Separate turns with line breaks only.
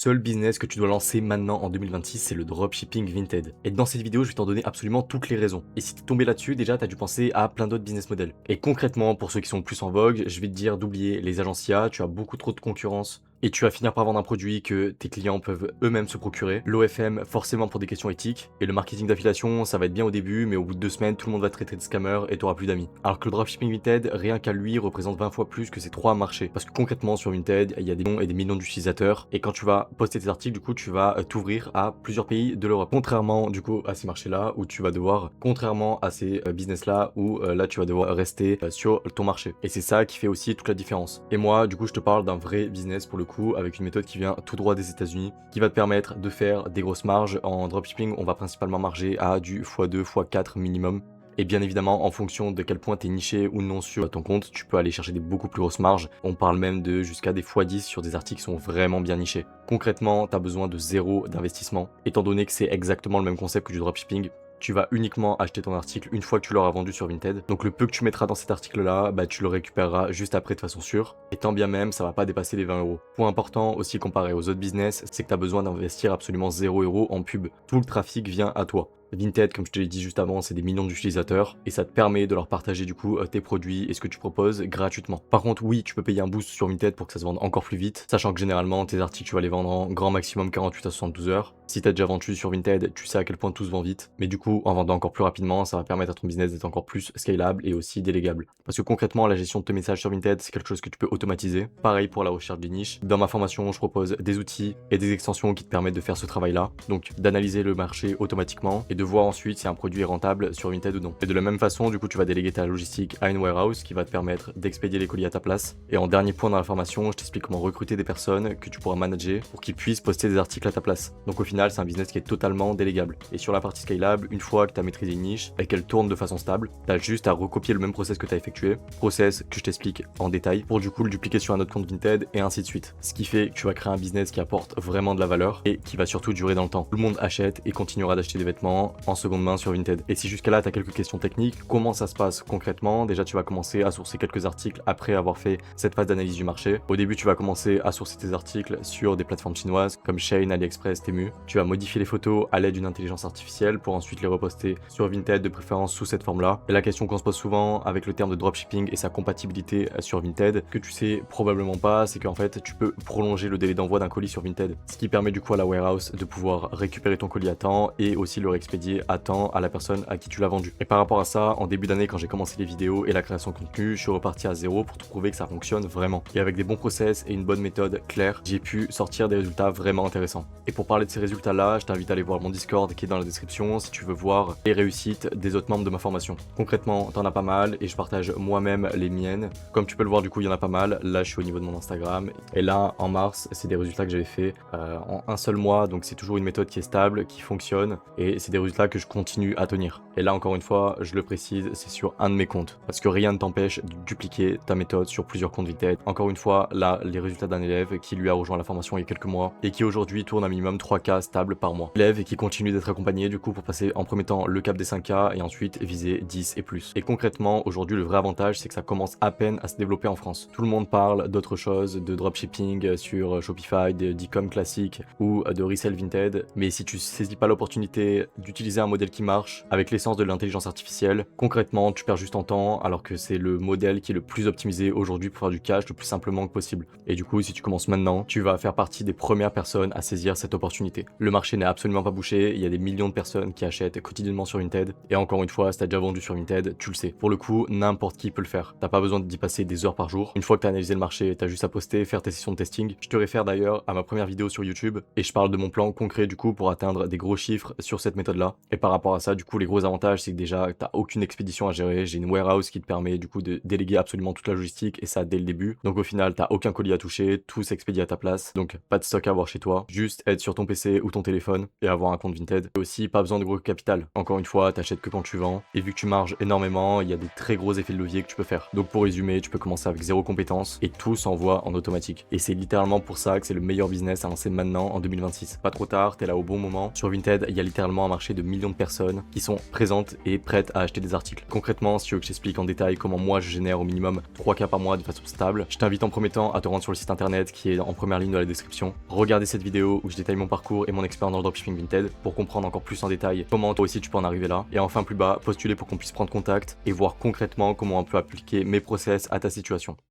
Seul business que tu dois lancer maintenant en 2026, c'est le dropshipping Vinted. Et dans cette vidéo, je vais t'en donner absolument toutes les raisons. Et si t'es tombé là-dessus, déjà, t'as dû penser à plein d'autres business models. Et concrètement, pour ceux qui sont le plus en vogue, je vais te dire d'oublier les agencias, tu as beaucoup trop de concurrence. Et tu vas finir par vendre un produit que tes clients peuvent eux-mêmes se procurer. L'OFM, forcément pour des questions éthiques. Et le marketing d'affiliation, ça va être bien au début, mais au bout de 2 semaines, tout le monde va te traiter de scammer et t'auras plus d'amis. Alors que le dropshipping Vinted, rien qu'à lui, représente 20 fois plus que ces trois marchés. Parce que concrètement, sur Vinted, il y a des millions et des millions d'utilisateurs. Et quand tu vas poster tes articles, du coup, tu vas t'ouvrir à plusieurs pays de l'Europe. Contrairement, du coup, à ces marchés-là, où tu vas devoir, contrairement à ces business-là, où là, tu vas devoir rester sur ton marché. Et c'est ça qui fait aussi toute la différence. Et moi, du coup, je te parle d'un vrai business pour le coup, avec une méthode qui vient tout droit des États-Unis, qui va te permettre de faire des grosses marges. En dropshipping, on va principalement marger à du x2, x4 minimum. Et bien évidemment, en fonction de quel point tu es niché ou non sur ton compte, tu peux aller chercher des beaucoup plus grosses marges. On parle même de jusqu'à des x10 sur des articles qui sont vraiment bien nichés. Concrètement, tu as besoin de zéro d'investissement, étant donné que c'est exactement le même concept que du dropshipping. Tu vas uniquement acheter ton article une fois que tu l'auras vendu sur Vinted. Donc le peu que tu mettras dans cet article-là, tu le récupéreras juste après de façon sûre. Et tant bien même, ça va pas dépasser les 20 euros. Point important aussi comparé aux autres business, c'est que tu as besoin d'investir absolument 0 euros en pub. Tout le trafic vient à toi. Vinted, comme je te l'ai dit juste avant, c'est des millions d'utilisateurs et ça te permet de leur partager du coup tes produits et ce que tu proposes gratuitement. Par contre, oui, tu peux payer un boost sur Vinted pour que ça se vende encore plus vite, sachant que généralement tes articles tu vas les vendre en grand maximum 48 à 72 heures. Si tu as déjà vendu sur Vinted, tu sais à quel point tout se vend vite, mais du coup, en vendant encore plus rapidement, ça va permettre à ton business d'être encore plus scalable et aussi délégable. Parce que concrètement, la gestion de tes messages sur Vinted, c'est quelque chose que tu peux automatiser. Pareil pour la recherche des niches. Dans ma formation, je propose des outils et des extensions qui te permettent de faire ce travail-là, donc d'analyser le marché automatiquement et de voir ensuite si un produit est rentable sur Vinted ou non. Et de la même façon, du coup, tu vas déléguer ta logistique à une warehouse qui va te permettre d'expédier les colis à ta place. Et en dernier point dans la formation, je t'explique comment recruter des personnes que tu pourras manager pour qu'ils puissent poster des articles à ta place. Donc au final, c'est un business qui est totalement délégable. Et sur la partie scalable, une fois que tu as maîtrisé une niche et qu'elle tourne de façon stable, tu as juste à recopier le même process que tu as effectué, process que je t'explique en détail, pour du coup le dupliquer sur un autre compte Vinted et ainsi de suite. Ce qui fait que tu vas créer un business qui apporte vraiment de la valeur et qui va surtout durer dans le temps. Tout le monde achète et continuera d'acheter des vêtements en seconde main sur Vinted. Et si jusqu'à là tu as quelques questions techniques, comment ça se passe concrètement? Déjà tu vas commencer à sourcer quelques articles après avoir fait cette phase d'analyse du marché. Au début tu vas commencer à sourcer tes articles sur des plateformes chinoises comme Shein, AliExpress, Temu. Tu vas modifier les photos à l'aide d'une intelligence artificielle pour ensuite les reposter sur Vinted de préférence sous cette forme là. Et la question qu'on se pose souvent avec le terme de dropshipping et sa compatibilité sur Vinted, que tu sais probablement pas, c'est qu'en fait tu peux prolonger le délai d'envoi d'un colis sur Vinted, ce qui permet du coup à la warehouse de pouvoir récupérer ton colis à temps et aussi le réexpédier à temps à la personne à qui tu l'as vendu. Et par rapport à ça, en début d'année quand j'ai commencé les vidéos et la création de contenu, je suis reparti à zéro pour te prouver que ça fonctionne vraiment. Et avec des bons process et une bonne méthode claire, j'ai pu sortir des résultats vraiment intéressants. Et pour parler de ces résultats là, je t'invite à aller voir mon Discord qui est dans la description si tu veux voir les réussites des autres membres de ma formation. Concrètement, t'en as pas mal et je partage moi-même les miennes. Comme tu peux le voir, du coup, il y en a pas mal. Là, je suis au niveau de mon Instagram. Et là, en mars, c'est des résultats que j'avais fait en un seul mois. Donc, c'est toujours une méthode qui est stable, qui fonctionne. Et c'est des résultats que je continue à tenir. Et là, encore une fois, je le précise, c'est sur un de mes comptes. Parce que rien ne t'empêche de dupliquer ta méthode sur plusieurs comptes Vinted. Encore une fois, là, les résultats d'un élève qui lui a rejoint la formation il y a quelques mois et qui aujourd'hui tourne un minimum 3K stable par mois. Élève et qui continue d'être accompagné du coup pour passer en premier temps le cap des 5K et ensuite viser 10 et plus. Et concrètement, aujourd'hui, le vrai avantage, c'est que ça commence à peine à se développer en France. Tout le monde parle d'autre chose, de dropshipping sur Shopify, d'e-com classique ou de resell Vinted. Mais si tu saisis pas l'opportunité d'utiliser un modèle qui marche avec l'essence de l'intelligence artificielle, concrètement, tu perds juste en temps alors que c'est le modèle qui est le plus optimisé aujourd'hui pour faire du cash le plus simplement que possible. Et du coup, si tu commences maintenant, tu vas faire partie des premières personnes à saisir cette opportunité. Le marché n'est absolument pas bouché, il y a des millions de personnes qui achètent quotidiennement sur Vinted. Et encore une fois, si t'as déjà vendu sur Vinted, tu le sais. Pour le coup, n'importe qui peut le faire. T'as pas besoin d'y passer des heures par jour. Une fois que t'as analysé le marché, t'as juste à poster, faire tes sessions de testing. Je te réfère d'ailleurs à ma première vidéo sur YouTube et je parle de mon plan concret du coup pour atteindre des gros chiffres sur cette méthode-là. Et par rapport à ça, du coup, les gros avantages, c'est que déjà, t'as aucune expédition à gérer. J'ai une warehouse qui te permet du coup de déléguer absolument toute la logistique et ça dès le début. Donc au final, t'as aucun colis à toucher, tout s'expédie à ta place. Donc pas de stock à avoir chez toi. Juste être sur ton PC PC ou ton téléphone et avoir un compte Vinted. Et aussi, pas besoin de gros capital. Encore une fois, t'achètes que quand tu vends. Et vu que tu marges énormément, il y a des très gros effets de levier que tu peux faire. Donc pour résumer, tu peux commencer avec zéro compétence et tout s'envoie en automatique. Et c'est littéralement pour ça que c'est le meilleur business à lancer maintenant en 2026. Pas trop tard, t'es là au bon moment. Sur Vinted, il y a littéralement un marché de millions de personnes qui sont présentes et prêtes à acheter des articles. Concrètement, si tu veux que je t'explique en détail comment moi je génère au minimum 3K par mois de façon stable, je t'invite en premier temps à te rendre sur le site internet qui est en première ligne de la description. Regardez cette vidéo où je détaille mon parcours et mon expérience dans le dropshipping Vinted pour comprendre encore plus en détail comment toi aussi tu peux en arriver là. Et enfin plus bas, postuler pour qu'on puisse prendre contact et voir concrètement comment on peut appliquer mes process à ta situation.